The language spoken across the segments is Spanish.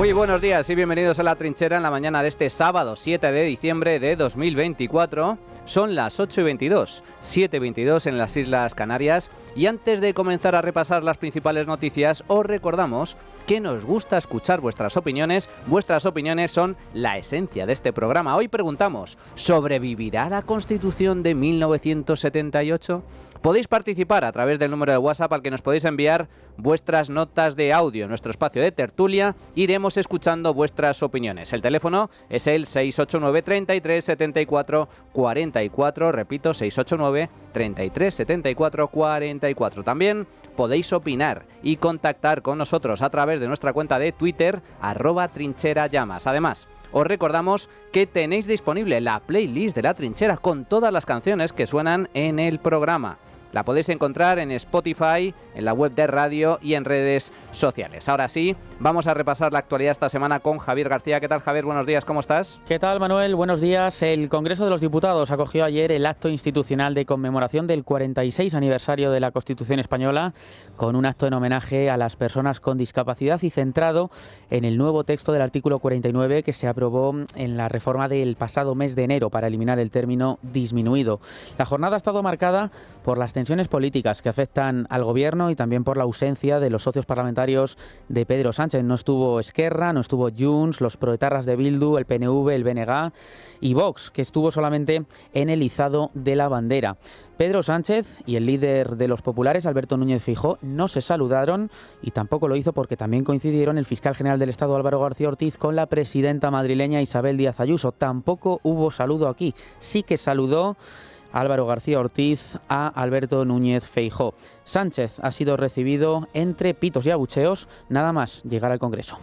Muy buenos días y bienvenidos a La Trinchera en la mañana de este sábado 7 de diciembre de 2024. Son las 8:22, 7:22 en las Islas Canarias. Y antes de comenzar a repasar las principales noticias, os recordamos que nos gusta escuchar vuestras opiniones. Vuestras opiniones son la esencia de este programa. Hoy preguntamos, ¿sobrevivirá la Constitución de 1978? Podéis participar a través del número de WhatsApp al que nos podéis enviar vuestras notas de audio. En nuestro espacio de tertulia iremos escuchando vuestras opiniones. El teléfono es el 689 33 74 44. Repito, 689 33 74 44. También podéis opinar y contactar con nosotros a través de nuestra cuenta de Twitter, @trincherallamas. Además, os recordamos que tenéis disponible la playlist de La Trinchera con todas las canciones que suenan en el programa. La podéis encontrar en Spotify, en la web de radio y en redes sociales. Ahora sí, vamos a repasar la actualidad esta semana con Javier García. ¿Qué tal, Javier? Buenos días, ¿cómo estás? ¿Qué tal, Manuel? Buenos días. El Congreso de los Diputados acogió ayer el acto institucional de conmemoración del 46 aniversario de la Constitución española, con un acto en homenaje a las personas con discapacidad y centrado en el nuevo texto del artículo 49 que se aprobó en la reforma del pasado mes de enero para eliminar el término disminuido. La jornada ha estado marcada por las tensiones políticas que afectan al gobierno y también por la ausencia de los socios parlamentarios de Pedro Sánchez. No estuvo Esquerra, no estuvo Junts, los proetarras de Bildu, el PNV, el BNG y Vox, que estuvo solamente en el izado de la bandera. Pedro Sánchez y el líder de los populares, Alberto Núñez Feijóo, no se saludaron y tampoco lo hizo porque también coincidieron el fiscal general del Estado, Álvaro García Ortiz, con la presidenta madrileña Isabel Díaz Ayuso. Tampoco hubo saludo aquí. Sí que saludó Álvaro García Ortiz a Alberto Núñez Feijóo. Sánchez ha sido recibido entre pitos y abucheos nada más llegar al Congreso.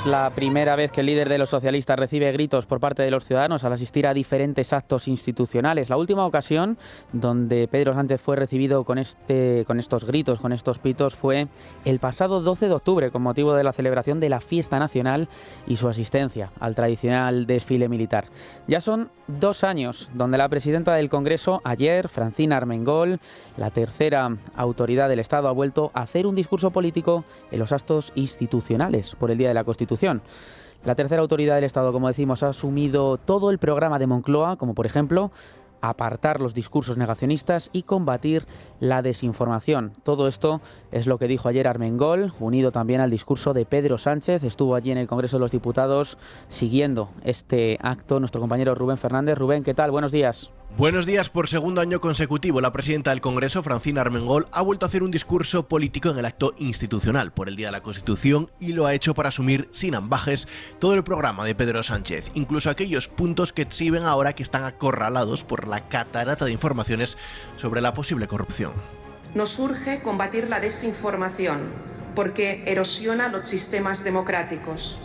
La primera vez que el líder de los socialistas recibe gritos por parte de los ciudadanos al asistir a diferentes actos institucionales. La última ocasión donde Pedro Sánchez fue recibido con estos gritos, con estos pitos, fue el pasado 12 de octubre con motivo de la celebración de la fiesta nacional y su asistencia al tradicional desfile militar. Ya son 2 años donde la presidenta del Congreso, ayer, Francina Armengol, la tercera autoridad del Estado, ha vuelto a hacer un discurso político en los actos institucionales por el Día de la Constitución. La tercera autoridad del Estado, como decimos, ha asumido todo el programa de Moncloa, como por ejemplo apartar los discursos negacionistas y combatir la desinformación. Todo esto es lo que dijo ayer Armengol, unido también al discurso de Pedro Sánchez. Estuvo allí en el Congreso de los Diputados siguiendo este acto nuestro compañero Rubén Fernández. Rubén, ¿qué tal? Buenos días. Buenos días. Por segundo año consecutivo, la presidenta del Congreso, Francina Armengol, ha vuelto a hacer un discurso político en el acto institucional por el Día de la Constitución y lo ha hecho para asumir sin ambajes todo el programa de Pedro Sánchez, incluso aquellos puntos que exhiben ahora que están acorralados por la catarata de informaciones sobre la posible corrupción. Nos urge combatir la desinformación porque erosiona los sistemas democráticos.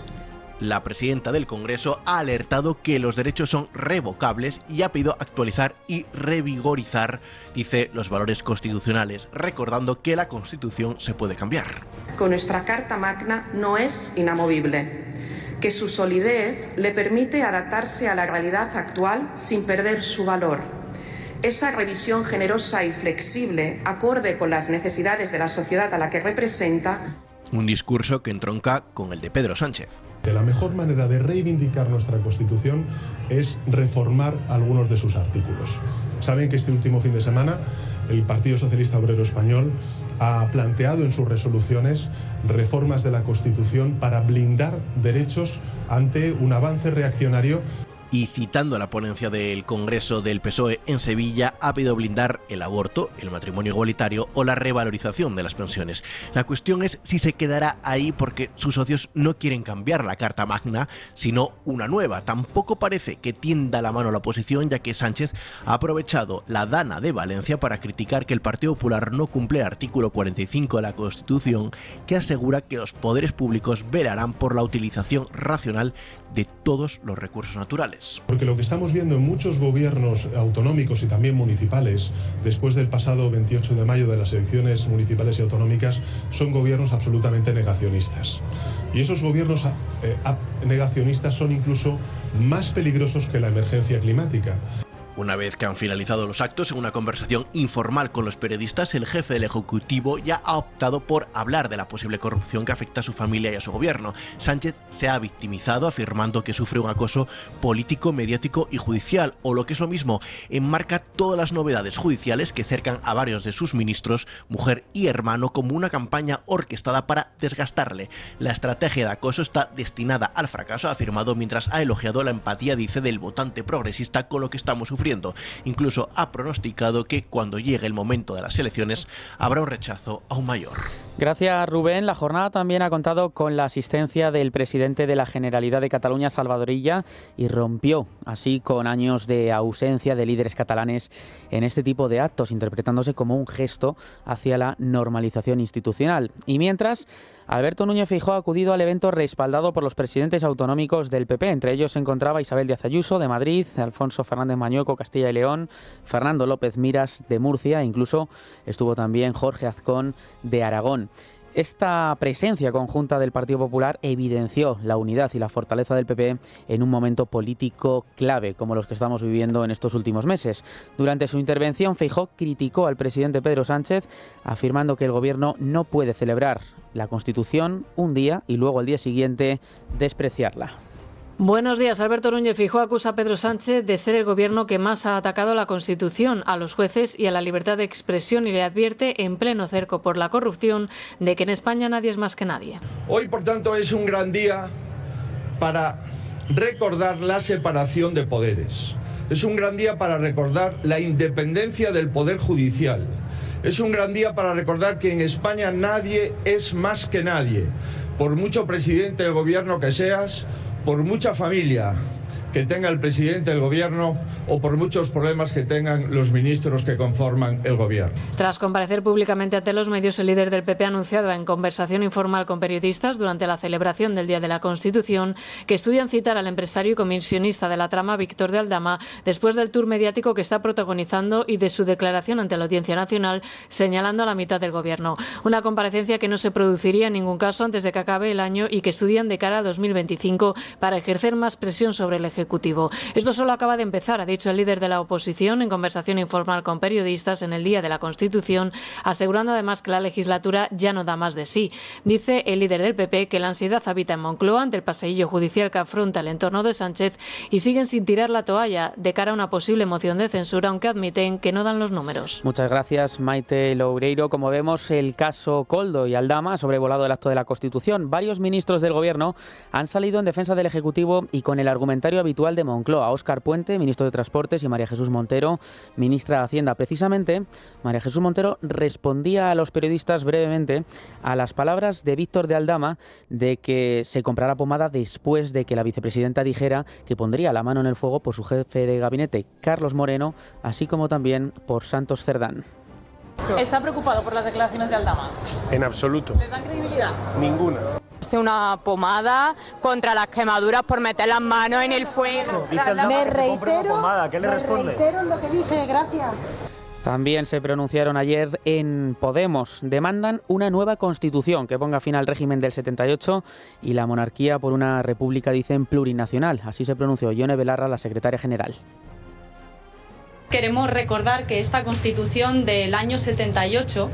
La presidenta del Congreso ha alertado que los derechos son revocables y ha pedido actualizar y revigorizar, dice, los valores constitucionales, recordando que la Constitución se puede cambiar. Con nuestra Carta Magna no es inamovible, que su solidez le permite adaptarse a la realidad actual sin perder su valor. Esa revisión generosa y flexible, acorde con las necesidades de la sociedad a la que representa. Un discurso que entronca con el de Pedro Sánchez. Que la mejor manera de reivindicar nuestra Constitución es reformar algunos de sus artículos. Saben que este último fin de semana el Partido Socialista Obrero Español ha planteado en sus resoluciones reformas de la Constitución para blindar derechos ante un avance reaccionario. Y citando a la ponencia del Congreso del PSOE en Sevilla, ha pedido blindar el aborto, el matrimonio igualitario o la revalorización de las pensiones. La cuestión es si se quedará ahí porque sus socios no quieren cambiar la Carta Magna, sino una nueva. Tampoco parece que tienda la mano a la oposición, ya que Sánchez ha aprovechado la Dana de Valencia para criticar que el Partido Popular no cumple el artículo 45 de la Constitución, que asegura que los poderes públicos velarán por la utilización racional de todos los recursos naturales. elecciones. Porque lo que estamos viendo en muchos gobiernos autonómicos y también municipales, después del pasado 28 de mayo de las elecciones municipales y autonómicas, son gobiernos absolutamente negacionistas. Y esos gobiernos negacionistas son incluso más peligrosos que la emergencia climática. Una vez que han finalizado los actos, en una conversación informal con los periodistas, el jefe del Ejecutivo ya ha optado por hablar de la posible corrupción que afecta a su familia y a su gobierno. Sánchez se ha victimizado afirmando que sufre un acoso político, mediático y judicial, o lo que es lo mismo, enmarca todas las novedades judiciales que cercan a varios de sus ministros, mujer y hermano, como una campaña orquestada para desgastarle. La estrategia de acoso está destinada al fracaso, ha afirmado, mientras ha elogiado la empatía, dice, del votante progresista con lo que estamos sufriendo. Incluso ha pronosticado que cuando llegue el momento de las elecciones habrá un rechazo aún mayor. Gracias, Rubén. La jornada también ha contado con la asistencia del presidente de la Generalidad de Cataluña, Salvador Illa, y rompió así con años de ausencia de líderes catalanes en este tipo de actos, interpretándose como un gesto hacia la normalización institucional. Y mientras, Alberto Núñez Feijóo ha acudido al evento respaldado por los presidentes autonómicos del PP. Entre ellos se encontraba Isabel Díaz Ayuso, de Madrid, Alfonso Fernández Mañueco, Castilla y León, Fernando López Miras, de Murcia, e incluso estuvo también Jorge Azcón, de Aragón. Esta presencia conjunta del Partido Popular evidenció la unidad y la fortaleza del PP en un momento político clave, como los que estamos viviendo en estos últimos meses. Durante su intervención, Feijóo criticó al presidente Pedro Sánchez, afirmando que el Gobierno no puede celebrar la Constitución un día y luego al día siguiente despreciarla. Buenos días. Alberto Núñez Feijóo acusa a Pedro Sánchez de ser el gobierno que más ha atacado a la Constitución, a los jueces y a la libertad de expresión, y le advierte, en pleno cerco por la corrupción, de que en España nadie es más que nadie. Hoy, por tanto, es un gran día para recordar la separación de poderes. Es un gran día para recordar la independencia del Poder Judicial. Es un gran día para recordar que en España nadie es más que nadie. Por mucho presidente del gobierno que seas, por mucha familia que tenga el presidente del gobierno o por muchos problemas que tengan los ministros que conforman el gobierno. Tras comparecer públicamente ante los medios, el líder del PP ha anunciado en conversación informal con periodistas durante la celebración del Día de la Constitución que estudian citar al empresario y comisionista de la trama, Víctor de Aldama, después del tour mediático que está protagonizando y de su declaración ante la Audiencia Nacional señalando a la mitad del gobierno. Una comparecencia que no se produciría en ningún caso antes de que acabe el año y que estudian de cara a 2025 para ejercer más presión sobre el Ejecutivo. Esto solo acaba de empezar, ha dicho el líder de la oposición en conversación informal con periodistas en el Día de la Constitución, asegurando además que la legislatura ya no da más de sí. Dice el líder del PP que la ansiedad habita en Moncloa ante el paseillo judicial que afronta el entorno de Sánchez y siguen sin tirar la toalla de cara a una posible moción de censura, aunque admiten que no dan los números. Muchas gracias, Maite Loureiro. Como vemos, el caso Koldo y Aldama ha sobrevolado el acto de la Constitución. Varios ministros del Gobierno han salido en defensa del Ejecutivo y con el argumentario habitual de Moncloa. Óscar Puente, ministro de Transportes, y María Jesús Montero, ministra de Hacienda. Precisamente, María Jesús Montero respondía a los periodistas brevemente a las palabras de Víctor de Aldama de que se comprará pomada después de que la vicepresidenta dijera que pondría la mano en el fuego por su jefe de gabinete, Carlos Moreno, así como también por Santos Cerdán. ¿Está preocupado por las declaraciones de Aldama? En absoluto. ¿Les dan credibilidad? Ninguna. Es una pomada contra las quemaduras por meter las manos en el fuego. Me reitero, ¿qué le responde? Reitero lo que dije, gracias. También se pronunciaron ayer en Podemos. Demandan una nueva constitución que ponga fin al régimen del 78 y la monarquía por una república, dicen, plurinacional. Así se pronunció Ione Belarra, la secretaria general. Queremos recordar que esta Constitución del año 78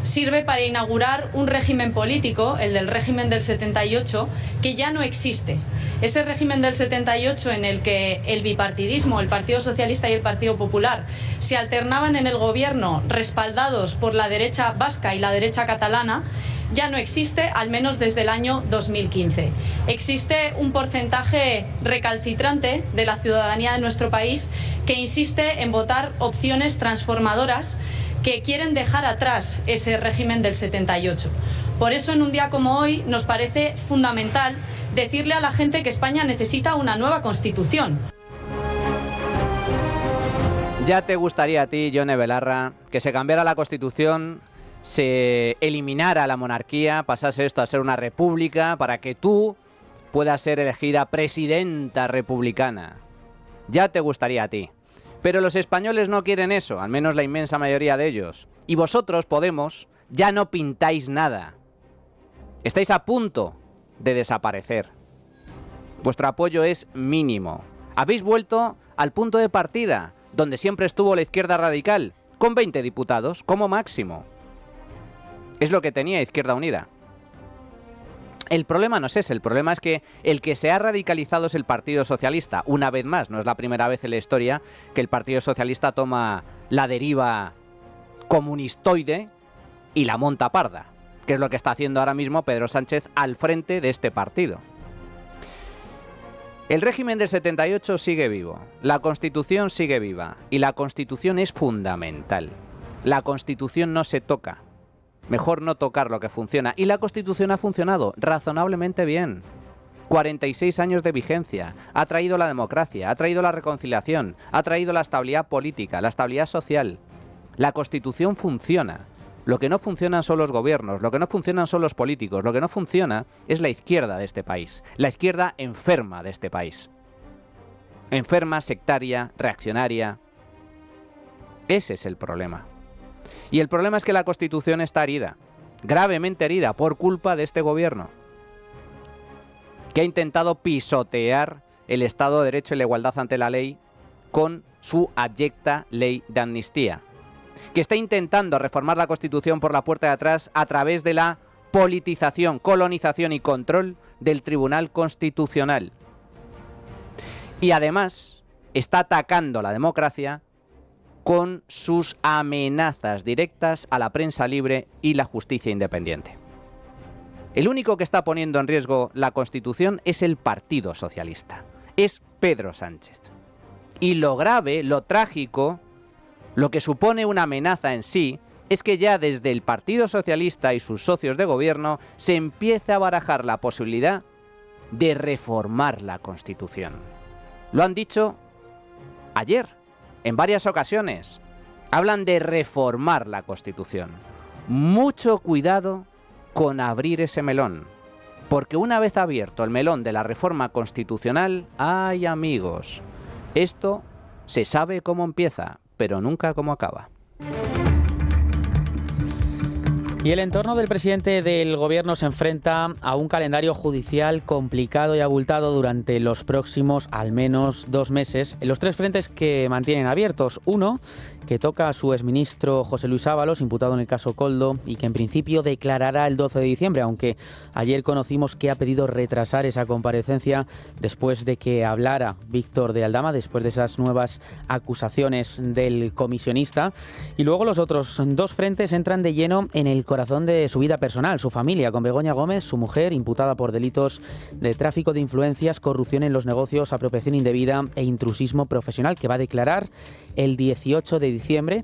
sirve para inaugurar un régimen político, el del régimen del 78, que ya no existe. Ese régimen del 78 en el que el bipartidismo, el Partido Socialista y el Partido Popular, se alternaban en el gobierno respaldados por la derecha vasca y la derecha catalana, ya no existe, al menos desde el año 2015. Existe un porcentaje recalcitrante de la ciudadanía de nuestro país que insiste en votar opciones transformadoras que quieren dejar atrás ese régimen del 78. Por eso, en un día como hoy, nos parece fundamental decirle a la gente que España necesita una nueva Constitución. ¿Ya te gustaría a ti, Ione Belarra, que se cambiara la Constitución, se eliminara la monarquía, pasase esto a ser una república, para que tú puedas ser elegida presidenta republicana? Ya te gustaría a ti. Pero los españoles no quieren eso, al menos la inmensa mayoría de ellos. Y vosotros, Podemos, ya no pintáis nada. Estáis a punto de desaparecer. Vuestro apoyo es mínimo. Habéis vuelto al punto de partida, donde siempre estuvo la izquierda radical, con 20 diputados como máximo. Es lo que tenía Izquierda Unida. El problema no es ese, el problema es que el que se ha radicalizado es el Partido Socialista. Una vez más, no es la primera vez en la historia que el Partido Socialista toma la deriva comunistoide y la monta parda, que es lo que está haciendo ahora mismo Pedro Sánchez al frente de este partido. El régimen del 78 sigue vivo, la Constitución sigue viva y la Constitución es fundamental. La Constitución no se toca. Mejor no tocar lo que funciona. Y la Constitución ha funcionado razonablemente bien. 46 años de vigencia. Ha traído la democracia, ha traído la reconciliación, ha traído la estabilidad política, la estabilidad social. La Constitución funciona. Lo que no funcionan son los gobiernos, lo que no funcionan son los políticos, lo que no funciona es la izquierda de este país. La izquierda enferma de este país. Enferma, sectaria, reaccionaria. Ese es el problema. Y el problema es que la Constitución está herida, gravemente herida, por culpa de este gobierno, que ha intentado pisotear el Estado de Derecho y la igualdad ante la ley con su abyecta ley de amnistía, que está intentando reformar la Constitución por la puerta de atrás a través de la politización, colonización y control del Tribunal Constitucional. Y además está atacando la democracia con sus amenazas directas a la prensa libre y la justicia independiente. El único que está poniendo en riesgo la Constitución es el Partido Socialista, es Pedro Sánchez. Y lo grave, lo trágico, lo que supone una amenaza en sí, es que ya desde el Partido Socialista y sus socios de gobierno se empieza a barajar la posibilidad de reformar la Constitución. Lo han dicho ayer, en varias ocasiones. Hablan de reformar la Constitución. Mucho cuidado con abrir ese melón, porque una vez abierto el melón de la reforma constitucional, ¡ay amigos! Esto se sabe cómo empieza, pero nunca cómo acaba. Y el entorno del presidente del gobierno se enfrenta a un calendario judicial complicado y abultado durante los próximos al menos 2 meses en los 3 frentes que mantienen abiertos. Uno, que toca a su exministro José Luis Ábalos, imputado en el caso Koldo, y que en principio declarará el 12 de diciembre, aunque ayer conocimos que ha pedido retrasar esa comparecencia después de que hablara Víctor de Aldama, después de esas nuevas acusaciones del comisionista. Y luego los otros 2 frentes entran de lleno en el corazón de su vida personal, su familia, con Begoña Gómez, su mujer, imputada por delitos de tráfico de influencias, corrupción en los negocios, apropiación indebida e intrusismo profesional, que va a declarar el 18 de diciembre,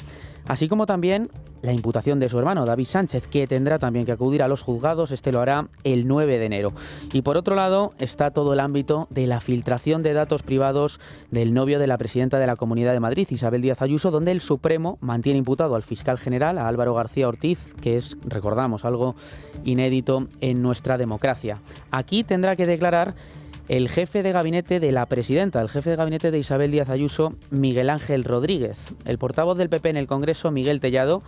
así como también la imputación de su hermano, David Sánchez, que tendrá también que acudir a los juzgados. Este lo hará el 9 de enero. Y por otro lado está todo el ámbito de la filtración de datos privados del novio de la presidenta de la Comunidad de Madrid, Isabel Díaz Ayuso, donde el Supremo mantiene imputado al fiscal general, a Álvaro García Ortiz, que es, recordamos, algo inédito en nuestra democracia. Aquí tendrá que declarar el jefe de gabinete de la presidenta, el jefe de gabinete de Isabel Díaz Ayuso, Miguel Ángel Rodríguez. El portavoz del PP en el Congreso, Miguel Tellado,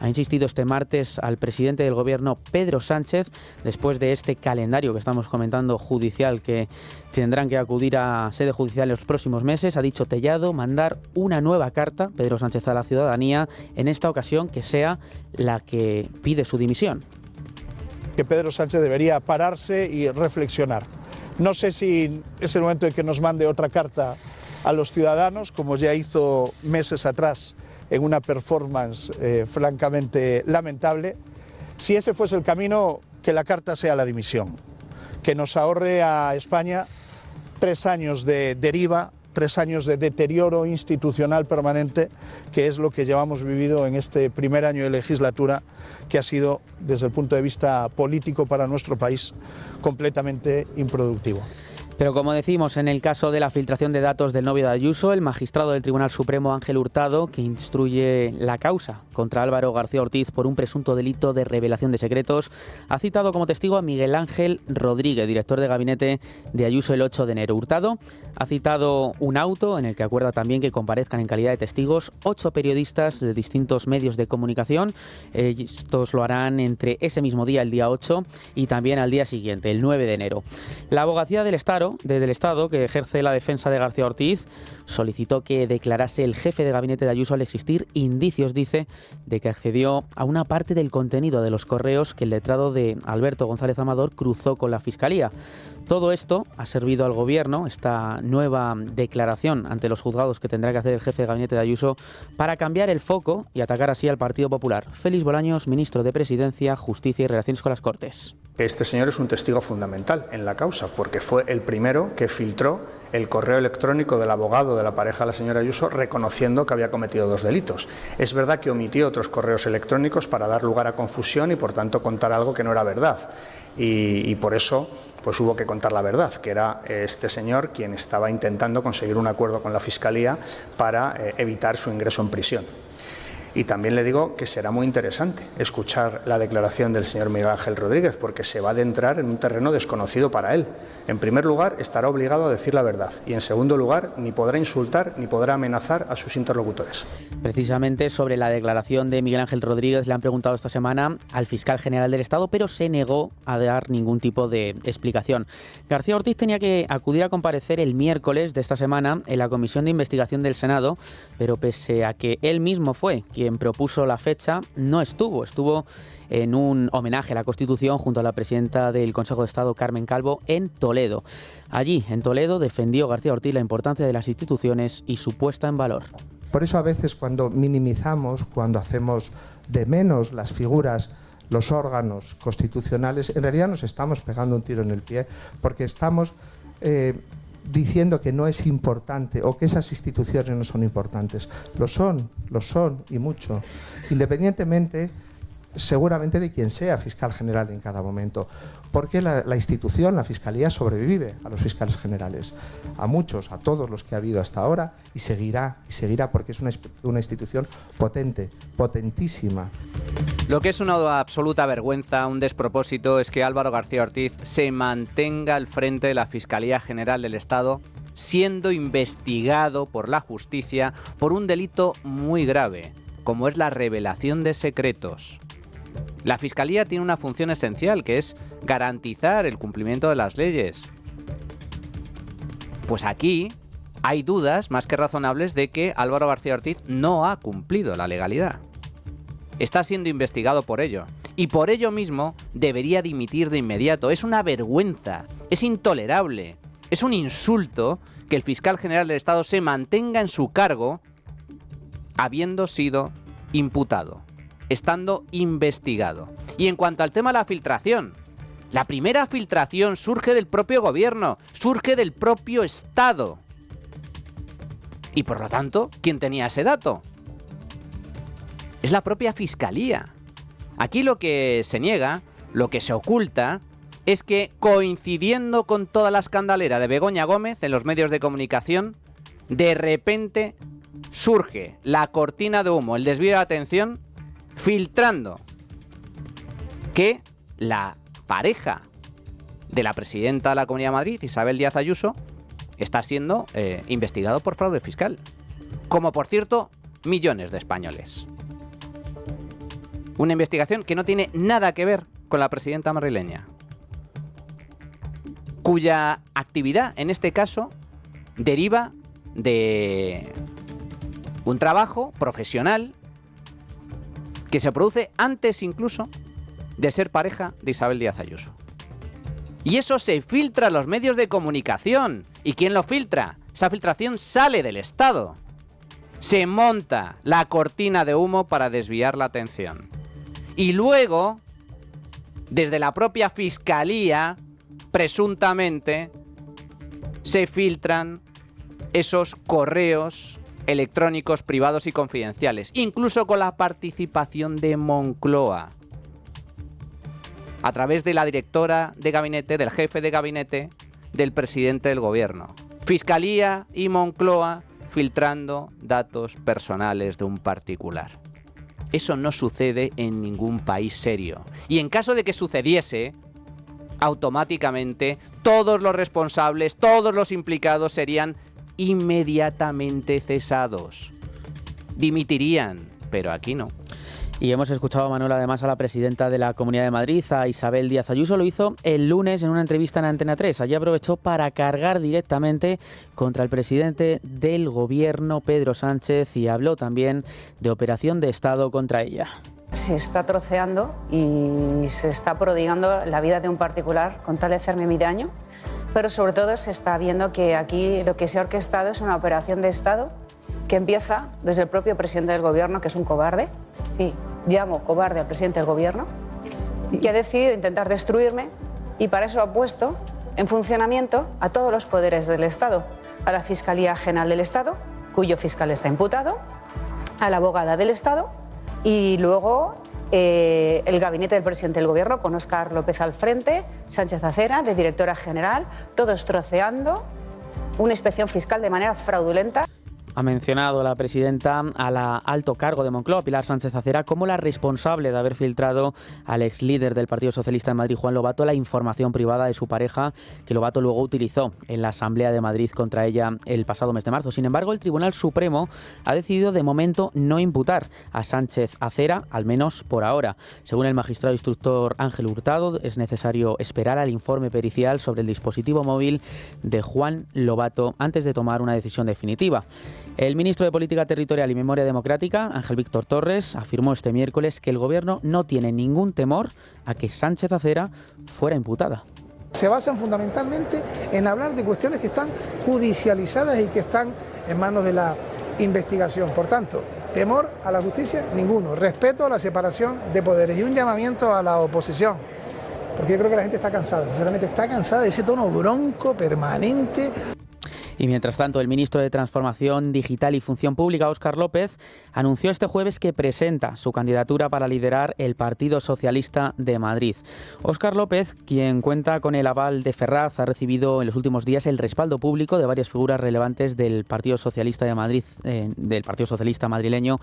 ha insistido este martes al presidente del gobierno, Pedro Sánchez, después de este calendario que estamos comentando judicial, que tendrán que acudir a sede judicial en los próximos meses. Ha dicho Tellado mandar una nueva carta, Pedro Sánchez, a la ciudadanía, en esta ocasión que sea la que pide su dimisión. Que Pedro Sánchez debería pararse y reflexionar. No sé si es el momento de que nos mande otra carta a los ciudadanos, como ya hizo meses atrás en una performance francamente lamentable. Si ese fuese el camino, que la carta sea la dimisión, que nos ahorre a España 3 años de deriva, 3 años de deterioro institucional permanente, que es lo que llevamos vivido en este primer año de legislatura, que ha sido, desde el punto de vista político para nuestro país, completamente improductivo. Pero como decimos, en el caso de la filtración de datos del novio de Ayuso, el magistrado del Tribunal Supremo Ángel Hurtado, que instruye la causa contra Álvaro García Ortiz por un presunto delito de revelación de secretos, ha citado como testigo a Miguel Ángel Rodríguez, director de gabinete de Ayuso, el 8 de enero. Hurtado ha citado un auto en el que acuerda también que comparezcan en calidad de testigos 8 periodistas de distintos medios de comunicación. Estos lo harán entre ese mismo día, el día 8, y también al día siguiente, el 9 de enero. La abogacía del Estado, que ejerce la defensa de García Ortiz, solicitó que declarase el jefe de gabinete de Ayuso al existir indicios, dice, de que accedió a una parte del contenido de los correos que el letrado de Alberto González Amador cruzó con la Fiscalía. Todo esto ha servido al Gobierno, esta nueva declaración ante los juzgados que tendrá que hacer el jefe de gabinete de Ayuso, para cambiar el foco y atacar así al Partido Popular. Félix Bolaños, ministro de Presidencia, Justicia y Relaciones con las Cortes. Este señor es un testigo fundamental en la causa porque fue el primero que filtró el correo electrónico del abogado de la pareja de la señora Ayuso reconociendo que había cometido 2 delitos. Es verdad que omitió otros correos electrónicos para dar lugar a confusión y por tanto contar algo que no era verdad. Y por eso pues hubo que contar la verdad, que era este señor quien estaba intentando conseguir un acuerdo con la Fiscalía para evitar su ingreso en prisión. Y también le digo que será muy interesante escuchar la declaración del señor Miguel Ángel Rodríguez, porque se va a adentrar en un terreno desconocido para él. En primer lugar, estará obligado a decir la verdad. Y en segundo lugar, ni podrá insultar ni podrá amenazar a sus interlocutores. Precisamente sobre la declaración de Miguel Ángel Rodríguez le han preguntado esta semana al fiscal general del Estado, pero se negó a dar ningún tipo de explicación. García Ortiz tenía que acudir a comparecer el miércoles de esta semana en la Comisión de Investigación del Senado, pero pese a que él mismo fue quien propuso la fecha, no estuvo en un homenaje a la Constitución junto a la presidenta del Consejo de Estado, Carmen Calvo, en Toledo. Allí, en Toledo, defendió García Ortiz la importancia de las instituciones y su puesta en valor. Por eso a veces cuando minimizamos, cuando hacemos de menos las figuras, los órganos constitucionales, en realidad nos estamos pegando un tiro en el pie porque estamos diciendo que no es importante o que esas instituciones no son importantes. Lo son y mucho. Independientemente, seguramente de quien sea fiscal general en cada momento, porque la institución, la Fiscalía, sobrevive a los fiscales generales, a muchos, a todos los que ha habido hasta ahora, y seguirá porque es una institución potente, potentísima. Lo que es una absoluta vergüenza, un despropósito, es que Álvaro García Ortiz se mantenga al frente de la Fiscalía General del Estado, siendo investigado por la justicia por un delito muy grave, como es la revelación de secretos. La Fiscalía tiene una función esencial, que es garantizar el cumplimiento de las leyes. Pues aquí hay dudas más que razonables de que Álvaro García Ortiz no ha cumplido la legalidad. Está siendo investigado por ello. Y por ello mismo debería dimitir de inmediato. Es una vergüenza, es intolerable, es un insulto que el fiscal general del Estado se mantenga en su cargo habiendo sido imputado, estando investigado. Y en cuanto al tema de la filtración, la primera filtración surge del propio gobierno, surge del propio Estado. Y por lo tanto, ¿quién tenía ese dato? Es la propia Fiscalía. Aquí lo que se niega, lo que se oculta, es que coincidiendo con toda la escandalera de Begoña Gómez en los medios de comunicación, de repente surge la cortina de humo, el desvío de atención, filtrando que la pareja de la presidenta de la Comunidad de Madrid, Isabel Díaz Ayuso, está siendo investigado por fraude fiscal. Como, por cierto, millones de españoles. Una investigación que no tiene nada que ver con la presidenta madrileña, cuya actividad, en este caso, deriva de un trabajo profesional que se produce antes incluso de ser pareja de Isabel Díaz Ayuso. Y eso se filtra en los medios de comunicación. ¿Y quién lo filtra? Esa filtración sale del Estado. Se monta la cortina de humo para desviar la atención. Y luego, desde la propia Fiscalía, presuntamente, se filtran esos correos electrónicos privados y confidenciales, incluso con la participación de Moncloa, a través de la directora de gabinete, del jefe de gabinete del presidente del gobierno. Fiscalía y Moncloa filtrando datos personales de un particular. Eso no sucede en ningún país serio. Y en caso de que sucediese, automáticamente todos los responsables, todos los implicados serían inmediatamente cesados. Dimitirían, pero aquí no. Y hemos escuchado, Manuel, además a la presidenta de la Comunidad de Madrid, a Isabel Díaz Ayuso. Lo hizo el lunes en una entrevista en Antena 3. Allí aprovechó para cargar directamente contra el presidente del gobierno, Pedro Sánchez, y habló también de operación de Estado contra ella. Se está troceando y se está prodigando la vida de un particular con tal de hacerme mi daño, pero sobre todo se está viendo que aquí lo que se ha orquestado es una operación de Estado que empieza desde el propio presidente del gobierno, que es un cobarde. Sí, llamo cobarde al presidente del gobierno, que ha decidido intentar destruirme y para eso ha puesto en funcionamiento a todos los poderes del Estado, a la Fiscalía General del Estado, cuyo fiscal está imputado, a la abogada del Estado y luego el gabinete del presidente del gobierno con Óscar López al frente, Sánchez Acera de directora general, todos troceando una inspección fiscal de manera fraudulenta. Ha mencionado la presidenta a la alto cargo de Moncloa, Pilar Sánchez Acera, como la responsable de haber filtrado al ex líder del Partido Socialista en Madrid, Juan Lobato, la información privada de su pareja, que Lobato luego utilizó en la Asamblea de Madrid contra ella el pasado mes de marzo. Sin embargo, el Tribunal Supremo ha decidido de momento no imputar a Sánchez Acera, al menos por ahora. Según el magistrado instructor Ángel Hurtado, es necesario esperar al informe pericial sobre el dispositivo móvil de Juan Lobato antes de tomar una decisión definitiva. El ministro de Política Territorial y Memoria Democrática, Ángel Víctor Torres, afirmó este miércoles que el gobierno no tiene ningún temor a que Sánchez Acera fuera imputada. Se basan fundamentalmente en hablar de cuestiones que están judicializadas y que están en manos de la investigación. Por tanto, temor a la justicia, ninguno. Respeto a la separación de poderes y un llamamiento a la oposición. Porque yo creo que la gente está cansada, sinceramente está cansada de ese tono bronco permanente. Y mientras tanto, el ministro de Transformación Digital y Función Pública, Óscar López, anunció este jueves que presenta su candidatura para liderar el Partido Socialista de Madrid. Óscar López, quien cuenta con el aval de Ferraz, ha recibido en los últimos días el respaldo público de varias figuras relevantes del Partido Socialista de Madrid, del Partido Socialista madrileño,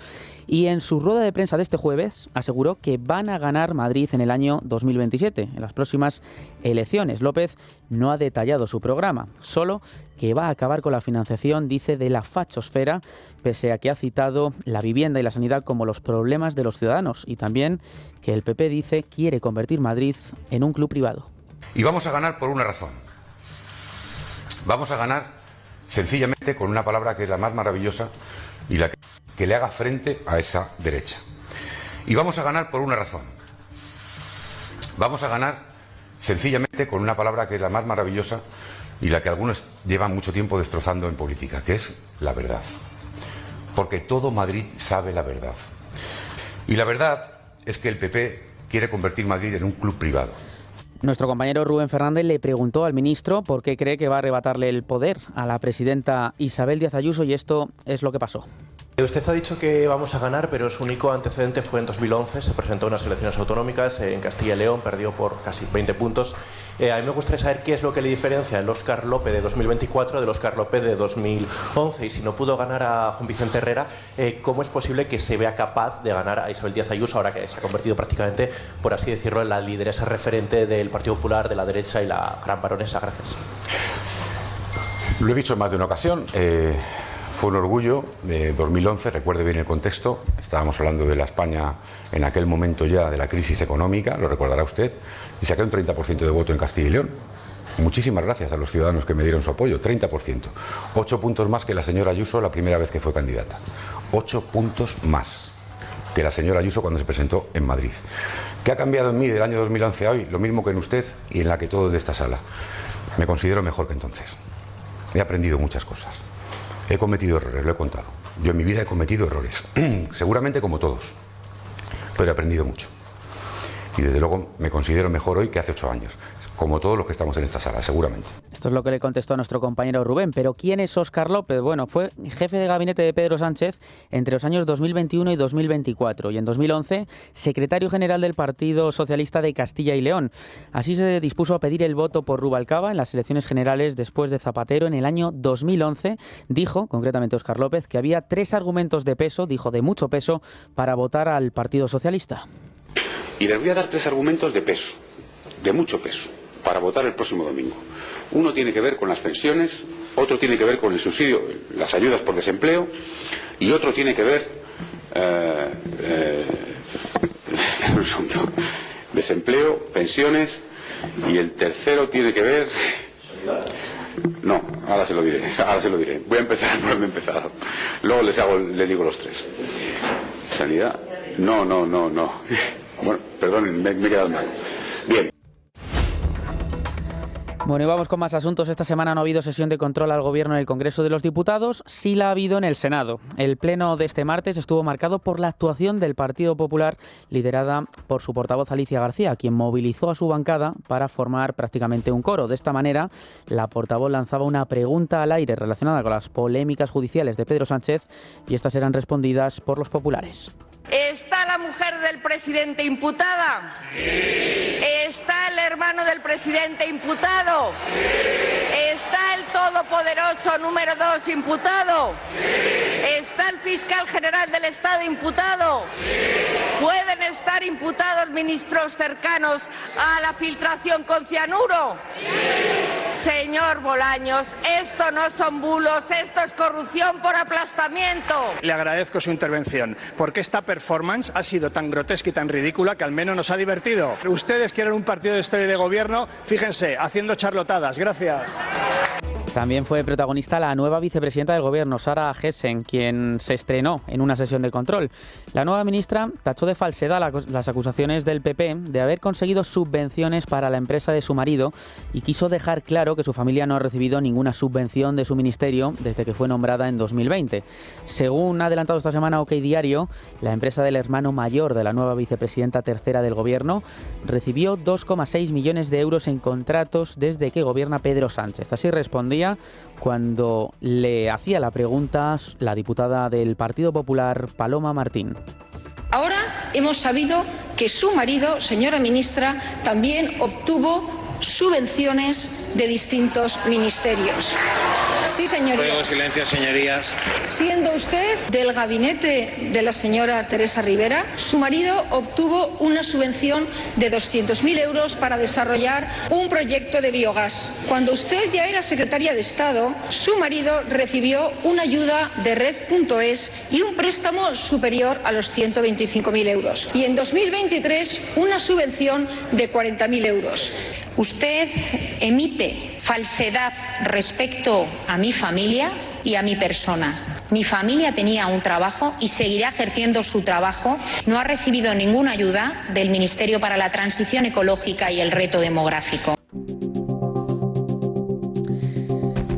y en su rueda de prensa de este jueves aseguró que van a ganar Madrid en el año 2027, en las próximas elecciones. López no ha detallado su programa, solo que va a acabar con la financiación, dice, de la fachosfera, pese a que ha citado la vivienda y la sanidad como los problemas de los ciudadanos, y también que el PP, dice, quiere convertir Madrid en un club privado. Y vamos a ganar por una razón. Vamos a ganar sencillamente con una palabra que es la más maravillosa y la que le haga frente a esa derecha. Y vamos a ganar por una razón. Vamos a ganar sencillamente con una palabra que es la más maravillosa y la que algunos llevan mucho tiempo destrozando en política, que es la verdad. Porque todo Madrid sabe la verdad. Y la verdad es que el PP quiere convertir Madrid en un club privado. Nuestro compañero Rubén Fernández le preguntó al ministro por qué cree que va a arrebatarle el poder a la presidenta Isabel Díaz Ayuso, y esto es lo que pasó. Usted ha dicho que vamos a ganar, pero su único antecedente fue en 2011, se presentó en unas elecciones autonómicas en Castilla y León, perdió por casi 20 puntos. A mí me gustaría saber qué es lo que le diferencia el Óscar López de 2024 del Óscar López de 2011, y si no pudo ganar a Juan Vicente Herrera, ¿cómo es posible que se vea capaz de ganar a Isabel Díaz Ayuso, ahora que se ha convertido prácticamente, por así decirlo, en la lideresa referente del Partido Popular, de la derecha y la gran baronesa? Gracias. Lo he dicho en más de una ocasión. Fue un orgullo de 2011, recuerde bien el contexto, estábamos hablando de la España en aquel momento ya de la crisis económica, lo recordará usted, y saqué un 30% de voto en Castilla y León. Muchísimas gracias a los ciudadanos que me dieron su apoyo, 30%. 8 puntos más que la señora Ayuso la primera vez que fue candidata. 8 puntos más que la señora Ayuso cuando se presentó en Madrid. ¿Qué ha cambiado en mí del año 2011 a hoy? Lo mismo que en usted y en la que todos de esta sala. Me considero mejor que entonces. He aprendido muchas cosas. He cometido errores, lo he contado. Yo en mi vida he cometido errores, seguramente como todos, pero he aprendido mucho. Y desde luego me considero mejor hoy que hace 8 años, como todos los que estamos en esta sala, seguramente. Esto es lo que le contestó a nuestro compañero Rubén. Pero ¿quién es Óscar López? Bueno, fue jefe de gabinete de Pedro Sánchez entre los años 2021 y 2024 y en 2011 secretario general del Partido Socialista de Castilla y León. Así se dispuso a pedir el voto por Rubalcaba en las elecciones generales después de Zapatero en el año 2011. Dijo, concretamente Óscar López, que había 3 argumentos de peso, dijo de mucho peso, para votar al Partido Socialista. Y les voy a dar 3 argumentos de peso, de mucho peso, para votar el próximo domingo. Uno tiene que ver con las pensiones, otro tiene que ver con el subsidio, las ayudas por desempleo, y otro tiene que ver desempleo, pensiones, y el tercero tiene que ver... No, ahora se lo diré. Voy a empezar por donde he empezado. Luego les digo los 3. Sanidad. No. Bueno, perdonen, me he quedado mal. Bien. Bueno, y vamos con más asuntos. Esta semana no ha habido sesión de control al Gobierno en el Congreso de los Diputados, sí la ha habido en el Senado. El pleno de este martes estuvo marcado por la actuación del Partido Popular, liderada por su portavoz Alicia García, quien movilizó a su bancada para formar prácticamente un coro. De esta manera, la portavoz lanzaba una pregunta al aire relacionada con las polémicas judiciales de Pedro Sánchez y estas eran respondidas por los populares. ¿Está la mujer del presidente imputada? Sí. ¿Está el hermano del presidente imputado? Sí. ¿Está el todopoderoso número 2 imputado? Sí. ¿Está el fiscal general del Estado imputado? Sí. ¿Pueden estar imputados ministros cercanos a la filtración con cianuro? Sí. Señor Bolaños, esto no son bulos, esto es corrupción por aplastamiento. Le agradezco su intervención, porque esta performance ha sido tan grotesca y tan ridícula que al menos nos ha divertido. Ustedes quieren un partido de Estado y de gobierno, fíjense, haciendo charlotadas. Gracias. También fue protagonista la nueva vicepresidenta del Gobierno, Sara Gessen, quien se estrenó en una sesión de control. La nueva ministra tachó de falsedad las acusaciones del PP de haber conseguido subvenciones para la empresa de su marido y quiso dejar claro que su familia no ha recibido ninguna subvención de su ministerio desde que fue nombrada en 2020. Según ha adelantado esta semana OK Diario, la empresa del hermano mayor de la nueva vicepresidenta tercera del Gobierno recibió 2,6 millones de euros en contratos desde que gobierna Pedro Sánchez. Así respondía cuando le hacía la pregunta la diputada del Partido Popular, Paloma Martín. Ahora hemos sabido que su marido, señora ministra, también obtuvo subvenciones de distintos ministerios. Sí, señorías. Ruego silencio, señorías. Siendo usted del gabinete de la señora Teresa Rivera, su marido obtuvo una subvención de 200.000 euros para desarrollar un proyecto de biogás. Cuando usted ya era secretaria de Estado, su marido recibió una ayuda de Red.es y un préstamo superior a los 125.000 euros. Y en 2023, una subvención de 40.000 euros. Usted emite falsedad respecto a mi familia y a mi persona. Mi familia tenía un trabajo y seguirá ejerciendo su trabajo. No ha recibido ninguna ayuda del Ministerio para la Transición Ecológica y el Reto Demográfico.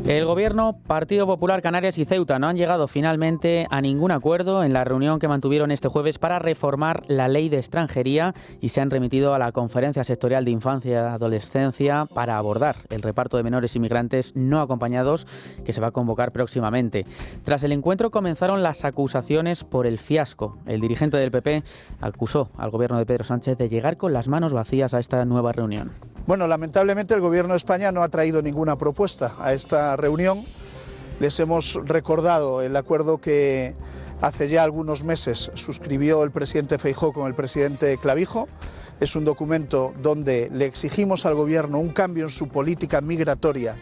El Gobierno, Partido Popular, Canarias y Ceuta no han llegado finalmente a ningún acuerdo en la reunión que mantuvieron este jueves para reformar la ley de extranjería y se han remitido a la Conferencia Sectorial de Infancia y Adolescencia para abordar el reparto de menores inmigrantes no acompañados que se va a convocar próximamente. Tras el encuentro comenzaron las acusaciones por el fiasco. El dirigente del PP acusó al Gobierno de Pedro Sánchez de llegar con las manos vacías a esta nueva reunión. Bueno, lamentablemente el Gobierno de España no ha traído ninguna propuesta a esta reunión. Les hemos recordado el acuerdo que hace ya algunos meses suscribió el presidente Feijóo con el presidente Clavijo. Es un documento donde le exigimos al Gobierno un cambio en su política migratoria,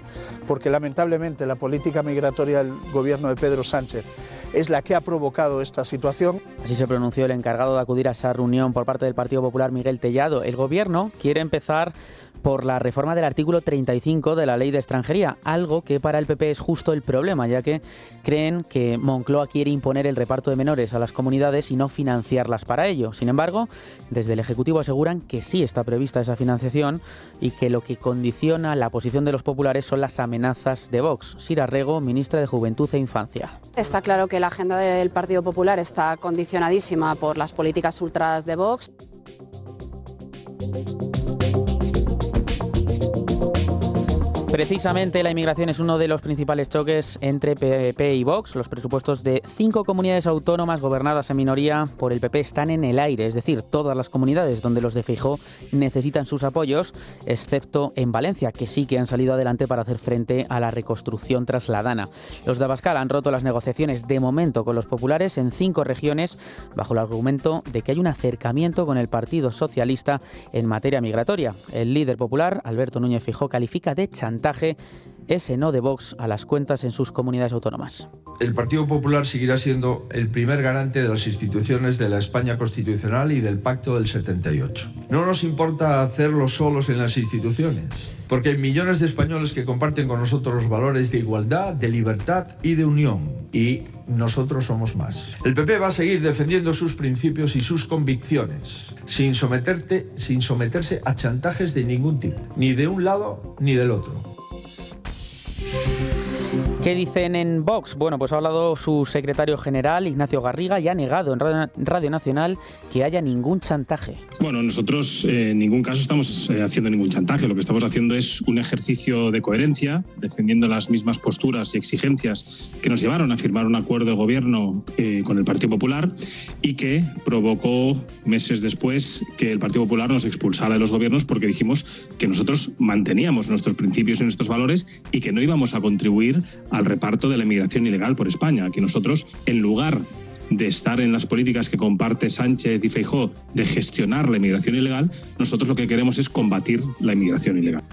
porque lamentablemente la política migratoria del Gobierno de Pedro Sánchez es la que ha provocado esta situación. Así se pronunció el encargado de acudir a esa reunión por parte del Partido Popular, Miguel Tellado. El Gobierno quiere empezar por la reforma del artículo 35 de la Ley de Extranjería, algo que para el PP es justo el problema, ya que creen que Moncloa quiere imponer el reparto de menores a las comunidades y no financiarlas para ello. Sin embargo, desde el Ejecutivo aseguran que sí está prevista esa financiación y que lo que condiciona la posición de los populares son las amenazas de Vox. Sira Rego, ministra de Juventud e Infancia. Está claro que la agenda del Partido Popular está condicionadísima por las políticas ultras de Vox. Precisamente la inmigración es uno de los principales choques entre PP y Vox. Los presupuestos de 5 comunidades autónomas gobernadas en minoría por el PP están en el aire, es decir, todas las comunidades donde los de Feijóo necesitan sus apoyos, excepto en Valencia, que sí que han salido adelante para hacer frente a la reconstrucción trasladana. Los de Abascal han roto las negociaciones de momento con los populares en 5 regiones bajo el argumento de que hay un acercamiento con el Partido Socialista en materia migratoria. El líder popular, Alberto Núñez Feijóo, califica de chantaje ese no de Vox a las cuentas en sus comunidades autónomas. El Partido Popular seguirá siendo el primer garante de las instituciones de la España constitucional y del Pacto del 78. No nos importa hacerlo solos en las instituciones, porque hay millones de españoles que comparten con nosotros los valores de igualdad, de libertad y de unión. Y nosotros somos más. El PP va a seguir defendiendo sus principios y sus convicciones, sin someterse a chantajes de ningún tipo, ni de un lado ni del otro. ¿Qué dicen en Vox? Bueno, pues ha hablado su secretario general, Ignacio Garriga, y ha negado en Radio Nacional que haya ningún chantaje. Bueno, nosotros en ningún caso estamos haciendo ningún chantaje. Lo que estamos haciendo es un ejercicio de coherencia, defendiendo las mismas posturas y exigencias que nos llevaron a firmar un acuerdo de gobierno con el Partido Popular y que provocó meses después que el Partido Popular nos expulsara de los gobiernos porque dijimos que nosotros manteníamos nuestros principios y nuestros valores y que no íbamos a contribuir al reparto de la inmigración ilegal por España, que nosotros, en lugar de estar en las políticas que comparte Sánchez y Feijóo de gestionar la inmigración ilegal, nosotros lo que queremos es combatir la inmigración ilegal.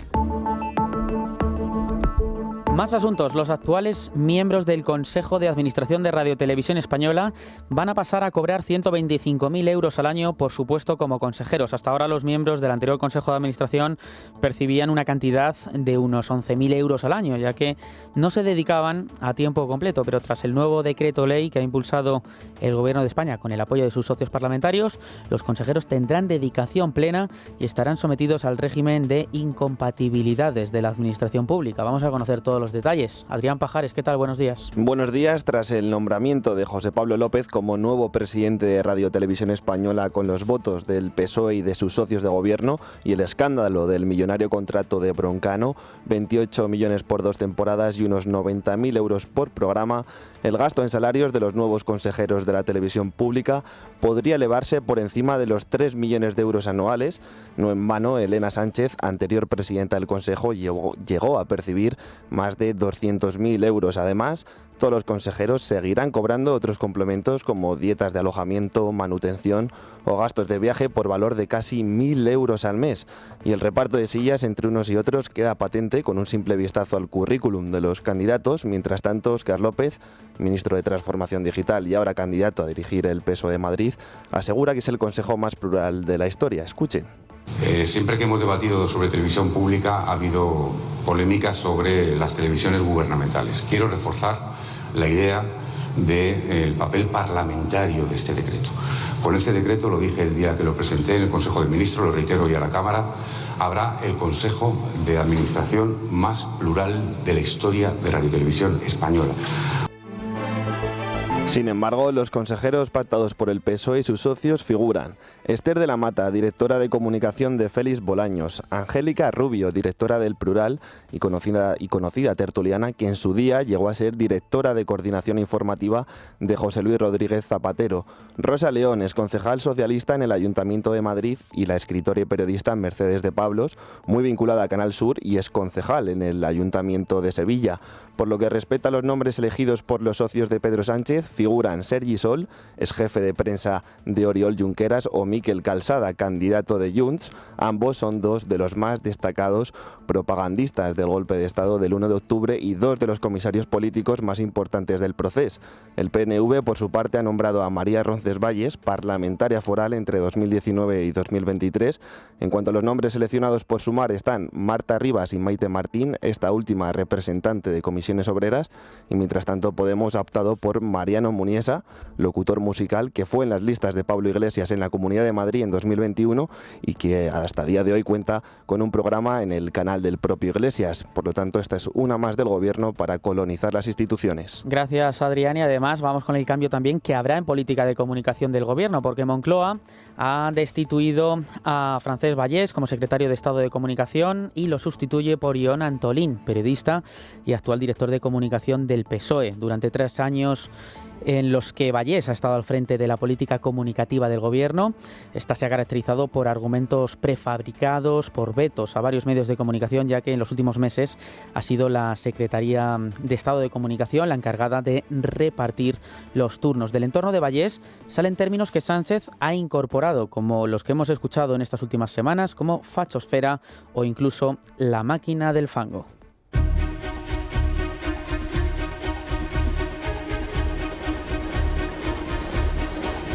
Más asuntos. Los actuales miembros del Consejo de Administración de Radio Televisión Española van a pasar a cobrar 125.000 euros al año por su puesto como consejeros. Hasta ahora los miembros del anterior Consejo de Administración percibían una cantidad de unos 11.000 euros al año, ya que no se dedicaban a tiempo completo. Pero tras el nuevo decreto ley que ha impulsado el Gobierno de España con el apoyo de sus socios parlamentarios, los consejeros tendrán dedicación plena y estarán sometidos al régimen de incompatibilidades de la Administración Pública. Vamos a conocer todos los detalles. Adrián Pajares, ¿qué tal? Buenos días. Buenos días. Tras el nombramiento de José Pablo López como nuevo presidente de Radio Televisión Española con los votos del PSOE y de sus socios de gobierno y el escándalo del millonario contrato de Broncano, 28 millones por 2 temporadas y unos 90.000 euros por programa, el gasto en salarios de los nuevos consejeros de la televisión pública podría elevarse por encima de los 3 millones de euros anuales. No en vano, Elena Sánchez, anterior presidenta del Consejo, llegó a percibir más de 200.000 euros. Además, todos los consejeros seguirán cobrando otros complementos como dietas de alojamiento, manutención o gastos de viaje por valor de casi 1.000 euros al mes. Y el reparto de sillas entre unos y otros queda patente con un simple vistazo al currículum de los candidatos. Mientras tanto, Óscar López, ministro de Transformación Digital y ahora candidato a dirigir el PSOE de Madrid, asegura que es el consejo más plural de la historia. Escuchen. Siempre que hemos debatido sobre televisión pública ha habido polémicas sobre las televisiones gubernamentales. Quiero reforzar la idea del papel parlamentario de este decreto. Con este decreto, lo dije el día que lo presenté en el Consejo de Ministros, lo reitero hoy a la Cámara, habrá el Consejo de Administración más plural de la historia de Radio Televisión Española. Sin embargo, los consejeros pactados por el PSOE y sus socios figuran: Esther de la Mata, directora de comunicación de Félix Bolaños; Angélica Rubio, directora del Plural y conocida tertuliana, que en su día llegó a ser directora de coordinación informativa de José Luis Rodríguez Zapatero; Rosa León, es concejal socialista en el Ayuntamiento de Madrid; y la escritora y periodista Mercedes de Pablos, muy vinculada a Canal Sur y es concejal en el Ayuntamiento de Sevilla. Por lo que respecta a los nombres elegidos por los socios de Pedro Sánchez, figuran Sergi Sol, ex jefe de prensa de Oriol Junqueras, o Miquel Calçada, candidato de Junts. Ambos son dos de los más destacados propagandistas del golpe de Estado del 1 de octubre y dos de los comisarios políticos más importantes del proceso. El PNV, por su parte, ha nombrado a María Roncesvalles, parlamentaria foral entre 2019 y 2023. En cuanto a los nombres seleccionados por Sumar, están Marta Rivas y Maite Martín, esta última representante de Comisiones Obreras, y mientras tanto Podemos ha optado por Mariano Mariano Muniesa, locutor musical que fue en las listas de Pablo Iglesias en la Comunidad de Madrid en 2021 y que hasta día de hoy cuenta con un programa en el canal del propio Iglesias. Por lo tanto, esta es una más del Gobierno para colonizar las instituciones. Gracias, Adrián. Y además vamos con el cambio también que habrá en política de comunicación del Gobierno, porque Moncloa ha destituido a Francesc Vallès como secretario de Estado de Comunicación y lo sustituye por Ion Antolín, periodista y actual director de comunicación del PSOE. Durante 3 años en los que Vallès ha estado al frente de la política comunicativa del Gobierno, esta se ha caracterizado por argumentos prefabricados, por vetos a varios medios de comunicación, ya que en los últimos meses ha sido la Secretaría de Estado de Comunicación la encargada de repartir los turnos. Del entorno de Vallès salen términos que Sánchez ha incorporado, como los que hemos escuchado en estas últimas semanas, como fachosfera o incluso la máquina del fango.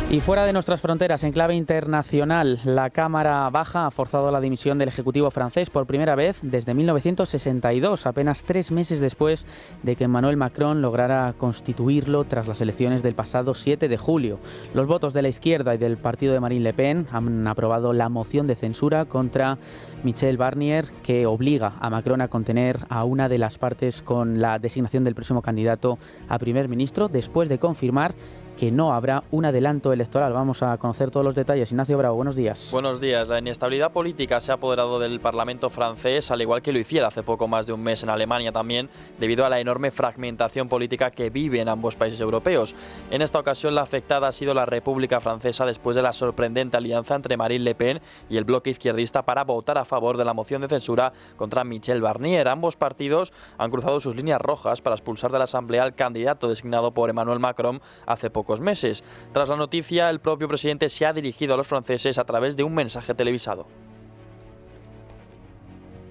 Y fuera de nuestras fronteras, en clave internacional, la Cámara Baja ha forzado la dimisión del Ejecutivo francés por primera vez desde 1962, apenas 3 meses después de que Emmanuel Macron lograra constituirlo tras las elecciones del pasado 7 de julio. Los votos de la izquierda y del partido de Marine Le Pen han aprobado la moción de censura contra Michel Barnier, que obliga a Macron a contener a una de las partes con la designación del próximo candidato a primer ministro, después de confirmar que no habrá un adelanto electoral. Vamos a conocer todos los detalles. Ignacio Bravo, buenos días. Buenos días. La inestabilidad política se ha apoderado del Parlamento francés, al igual que lo hiciera hace poco más de un mes en Alemania también, debido a la enorme fragmentación política que vive en ambos países europeos. En esta ocasión la afectada ha sido la República Francesa después de la sorprendente alianza entre Marine Le Pen y el bloque izquierdista para votar a favor de la moción de censura contra Michel Barnier. Ambos partidos han cruzado sus líneas rojas para expulsar de la Asamblea al candidato designado por Emmanuel Macron hace pocos meses. Tras la noticia, el propio presidente se ha dirigido a los franceses a través de un mensaje televisado.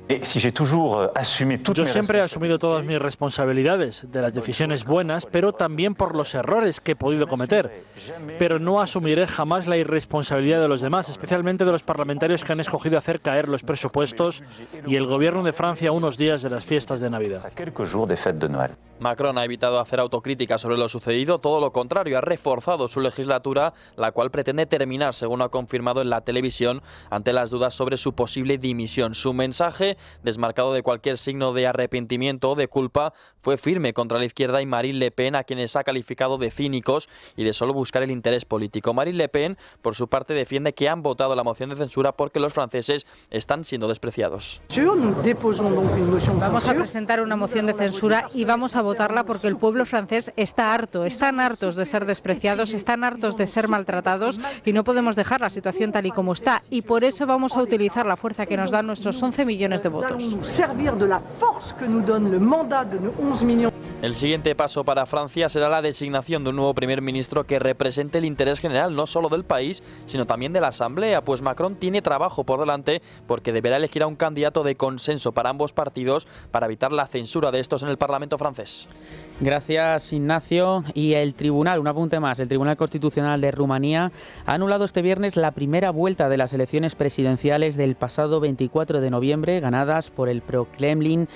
Yo siempre he asumido todas mis responsabilidades, de las decisiones buenas, pero también por los errores que he podido cometer. Pero no asumiré jamás la irresponsabilidad de los demás, especialmente de los parlamentarios que han escogido hacer caer los presupuestos y el gobierno de Francia a unos días de las fiestas de Navidad. Macron ha evitado hacer autocrítica sobre lo sucedido, todo lo contrario, ha reforzado su legislatura, la cual pretende terminar, según ha confirmado en la televisión, ante las dudas sobre su posible dimisión. Su mensaje, desmarcado de cualquier signo de arrepentimiento o de culpa, fue firme contra la izquierda y Marine Le Pen, a quienes ha calificado de cínicos y de solo buscar el interés político. Marine Le Pen, por su parte, defiende que han votado la moción de censura porque los franceses están siendo despreciados. Vamos a presentar una moción de censura y vamos a votarla porque el pueblo francés está harto, están hartos de ser despreciados, están hartos de ser maltratados y no podemos dejar la situación tal y como está. Y por eso vamos a utilizar la fuerza que nos dan nuestros 11 millones de votos. El siguiente paso para Francia será la designación de un nuevo primer ministro que represente el interés general no solo del país, sino también de la Asamblea, pues Macron tiene trabajo por delante porque deberá elegir a un candidato de consenso para ambos partidos para evitar la censura de estos en el Parlamento francés. Gracias, Ignacio. Y el Tribunal, un apunte más, el Tribunal Constitucional de Rumanía ha anulado este viernes la primera vuelta de las elecciones presidenciales del pasado 24 de noviembre, ganadas por el pro-Kremlin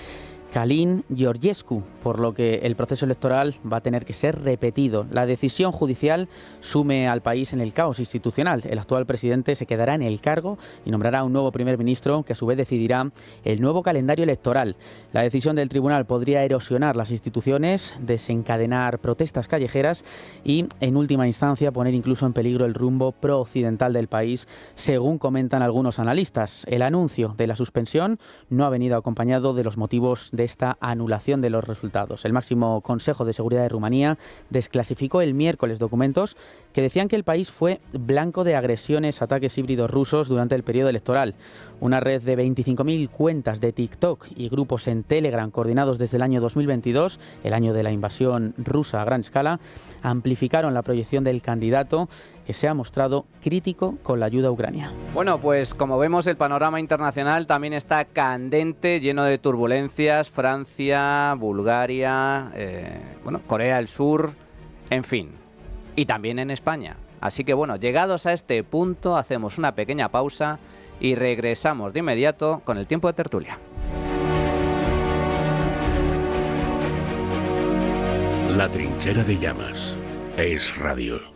Călin Georgescu, por lo que el proceso electoral va a tener que ser repetido. La decisión judicial sume al país en el caos institucional. El actual presidente se quedará en el cargo y nombrará un nuevo primer ministro que a su vez decidirá el nuevo calendario electoral. La decisión del tribunal podría erosionar las instituciones, desencadenar protestas callejeras y, en última instancia, poner incluso en peligro el rumbo pro-occidental del país, según comentan algunos analistas. El anuncio de la suspensión no ha venido acompañado de los motivos de esta anulación de los resultados. El máximo Consejo de Seguridad de Rumanía desclasificó el miércoles documentos que decían que el país fue blanco de agresiones, ataques híbridos rusos durante el periodo electoral. Una red de 25.000 cuentas de TikTok y grupos en Telegram coordinados desde el año 2022, el año de la invasión rusa a gran escala, amplificaron la proyección del candidato, que se ha mostrado crítico con la ayuda a Ucrania. Bueno, pues como vemos, el panorama internacional también está candente, lleno de turbulencias. Francia, Bulgaria, Corea del Sur, en fin, y también en España. Así que bueno, llegados a este punto, hacemos una pequeña pausa y regresamos de inmediato con el tiempo de tertulia. La trinchera de llamas. Es Radio.